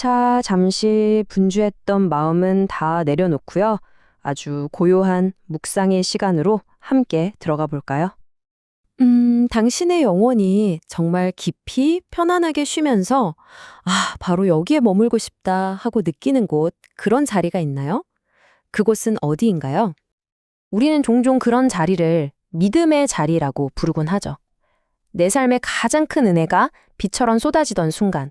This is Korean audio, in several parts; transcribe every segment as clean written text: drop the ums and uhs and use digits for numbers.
자, 잠시 분주했던 마음은 다 내려놓고요. 아주 고요한 묵상의 시간으로 함께 들어가 볼까요? 당신의 영혼이 정말 깊이 편안하게 쉬면서, 바로 여기에 머물고 싶다 하고 느끼는 곳, 그런 자리가 있나요? 그곳은 어디인가요? 우리는 종종 그런 자리를 믿음의 자리라고 부르곤 하죠. 내 삶의 가장 큰 은혜가 비처럼 쏟아지던 순간,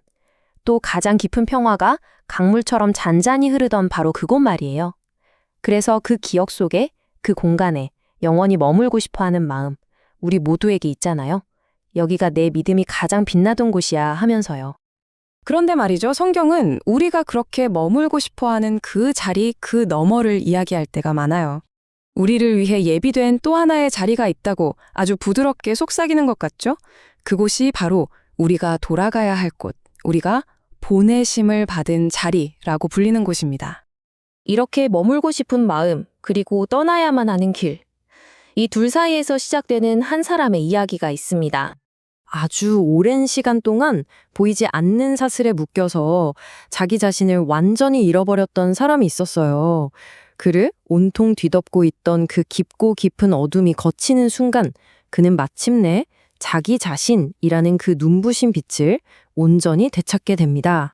또 가장 깊은 평화가 강물처럼 잔잔히 흐르던 바로 그곳 말이에요. 그래서 그 기억 속에, 그 공간에 영원히 머물고 싶어 하는 마음, 우리 모두에게 있잖아요. 여기가 내 믿음이 가장 빛나던 곳이야 하면서요. 그런데 말이죠. 성경은 우리가 그렇게 머물고 싶어하는 그 자리, 그 너머를 이야기할 때가 많아요. 우리를 위해 예비된 또 하나의 자리가 있다고 아주 부드럽게 속삭이는 것 같죠? 그곳이 바로 우리가 돌아가야 할 곳, 우리가 보내심을 받은 자리라고 불리는 곳입니다. 이렇게 머물고 싶은 마음, 그리고 떠나야만 하는 길. 이 둘 사이에서 시작되는 한 사람의 이야기가 있습니다. 아주 오랜 시간 동안 보이지 않는 사슬에 묶여서 자기 자신을 완전히 잃어버렸던 사람이 있었어요. 그를 온통 뒤덮고 있던 그 깊고 깊은 어둠이 걷히는 순간 그는 마침내 자기 자신이라는 그 눈부신 빛을 온전히 되찾게 됩니다.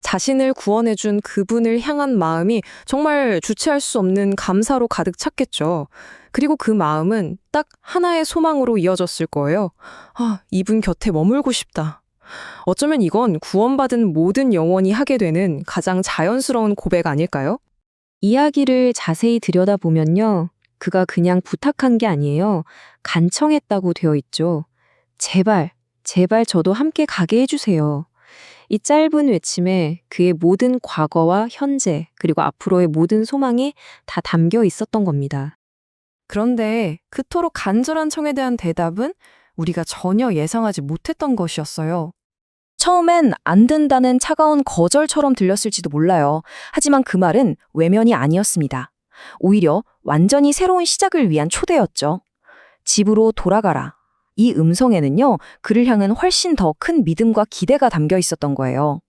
자신을 구원해준 그분을 향한 마음이 정말 주체할 수 없는 감사로 가득 찼겠죠. 그리고 그 마음은 딱 하나의 소망으로 이어졌을 거예요. 이분 곁에 머물고 싶다. 어쩌면 이건 구원받은 모든 영혼이 하게 되는 가장 자연스러운 고백 아닐까요? 이야기를 자세히 들여다보면요. 그가 그냥 부탁한 게 아니에요. 간청했다고 되어 있죠. 제발, 제발 저도 함께 가게 해주세요. 이 짧은 외침에 그의 모든 과거와 현재, 그리고 앞으로의 모든 소망이 다 담겨 있었던 겁니다. 그런데 그토록 간절한 청에 대한 대답은 우리가 전혀 예상하지 못했던 것이었어요. 처음엔 안 된다는 차가운 거절처럼 들렸을지도 몰라요. 하지만 그 말은 외면이 아니었습니다. 오히려 완전히 새로운 시작을 위한 초대였죠. 집으로 돌아가라. 이 음성에는요, 그를 향한 훨씬 더 큰 믿음과 기대가 담겨 있었던 거예요.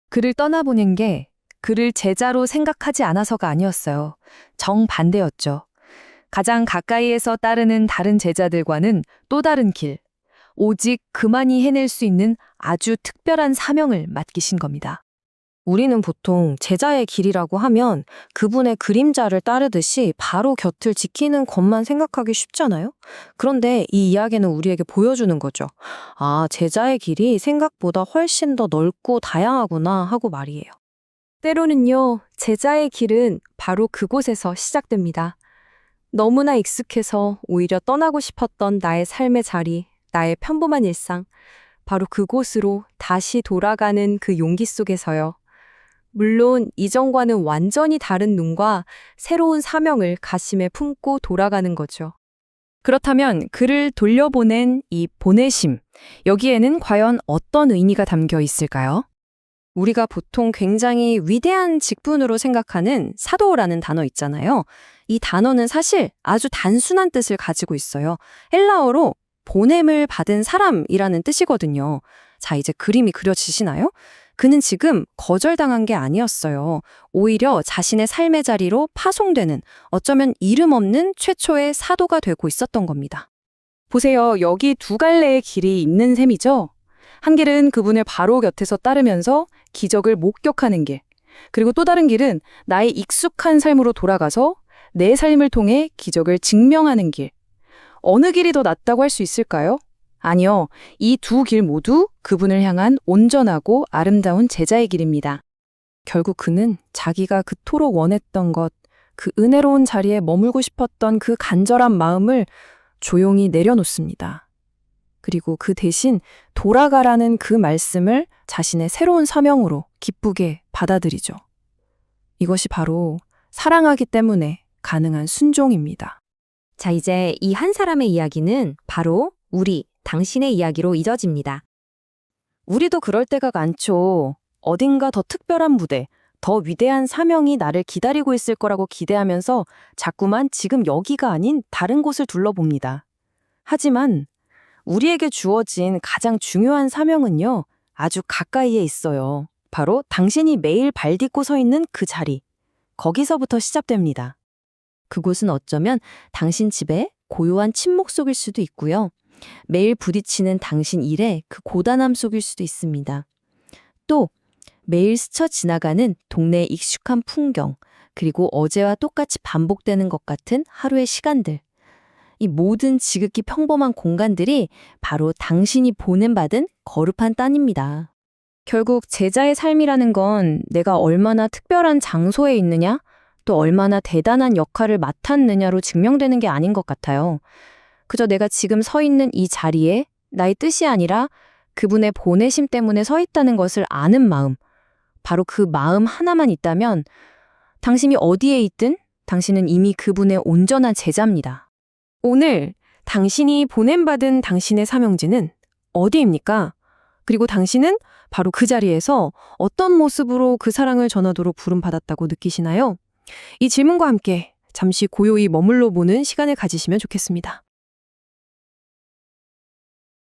그를 떠나보낸 게 그를 제자로 생각하지 않아서가 아니었어요. 정반대였죠. 가장 가까이에서 따르는 다른 제자들과는 또 다른 길, 오직 그만이 해낼 수 있는 아주 특별한 사명을 맡기신 겁니다. 우리는 보통 제자의 길이라고 하면 그분의 그림자를 따르듯이 바로 곁을 지키는 것만 생각하기 쉽잖아요? 그런데 이 이야기는 우리에게 보여주는 거죠. 제자의 길이 생각보다 훨씬 더 넓고 다양하구나 하고 말이에요. 때로는요, 제자의 길은 바로 그곳에서 시작됩니다. 너무나 익숙해서 오히려 떠나고 싶었던 나의 삶의 자리, 나의 평범한 일상, 바로 그곳으로 다시 돌아가는 그 용기 속에서요. 물론 이전과는 완전히 다른 눈과 새로운 사명을 가심에 품고 돌아가는 거죠. 그렇다면 그를 돌려보낸 이 보내심, 여기에는 과연 어떤 의미가 담겨 있을까요? 우리가 보통 굉장히 위대한 직분으로 생각하는 사도라는 단어 있잖아요. 이 단어는 사실 아주 단순한 뜻을 가지고 있어요. 헬라어로 보냄을 받은 사람이라는 뜻이거든요. 자, 이제 그림이 그려지시나요? 그는 지금 거절당한 게 아니었어요. 오히려 자신의 삶의 자리로 파송되는, 어쩌면 이름 없는 최초의 사도가 되고 있었던 겁니다. 보세요. 여기 두 갈래의 길이 있는 셈이죠? 한 길은 그분을 바로 곁에서 따르면서 기적을 목격하는 길. 그리고 또 다른 길은 나의 익숙한 삶으로 돌아가서 내 삶을 통해 기적을 증명하는 길. 어느 길이 더 낫다고 할 수 있을까요? 아니요. 이 두 길 모두 그분을 향한 온전하고 아름다운 제자의 길입니다. 결국 그는 자기가 그토록 원했던 것, 그 은혜로운 자리에 머물고 싶었던 그 간절한 마음을 조용히 내려놓습니다. 그리고 그 대신 돌아가라는 그 말씀을 자신의 새로운 사명으로 기쁘게 받아들이죠. 이것이 바로 사랑하기 때문에 가능한 순종입니다. 자, 이제 이 한 사람의 이야기는 바로 당신의 이야기로 이어집니다. 우리도 그럴 때가 많죠. 어딘가 더 특별한 무대, 더 위대한 사명이 나를 기다리고 있을 거라고 기대하면서 자꾸만 지금 여기가 아닌 다른 곳을 둘러봅니다. 하지만 우리에게 주어진 가장 중요한 사명은요, 아주 가까이에 있어요. 바로 당신이 매일 발 딛고 서 있는 그 자리. 거기서부터 시작됩니다. 그곳은 어쩌면 당신 집의 고요한 침묵 속일 수도 있고요. 매일 부딪히는 당신 일의 그 고단함 속일 수도 있습니다. 또 매일 스쳐 지나가는 동네의 익숙한 풍경, 그리고 어제와 똑같이 반복되는 것 같은 하루의 시간들. 이 모든 지극히 평범한 공간들이 바로 당신이 보냄받은 거룩한 땅입니다. 결국 제자의 삶이라는 건 내가 얼마나 특별한 장소에 있느냐, 또 얼마나 대단한 역할을 맡았느냐로 증명되는 게 아닌 것 같아요. 그저 내가 지금 서 있는 이 자리에 나의 뜻이 아니라 그분의 보내심 때문에 서 있다는 것을 아는 마음, 바로 그 마음 하나만 있다면 당신이 어디에 있든 당신은 이미 그분의 온전한 제자입니다. 오늘 당신이 보냄받은 당신의 사명지는 어디입니까? 그리고 당신은 바로 그 자리에서 어떤 모습으로 그 사랑을 전하도록 부름받았다고 느끼시나요? 이 질문과 함께 잠시 고요히 머물러 보는 시간을 가지시면 좋겠습니다.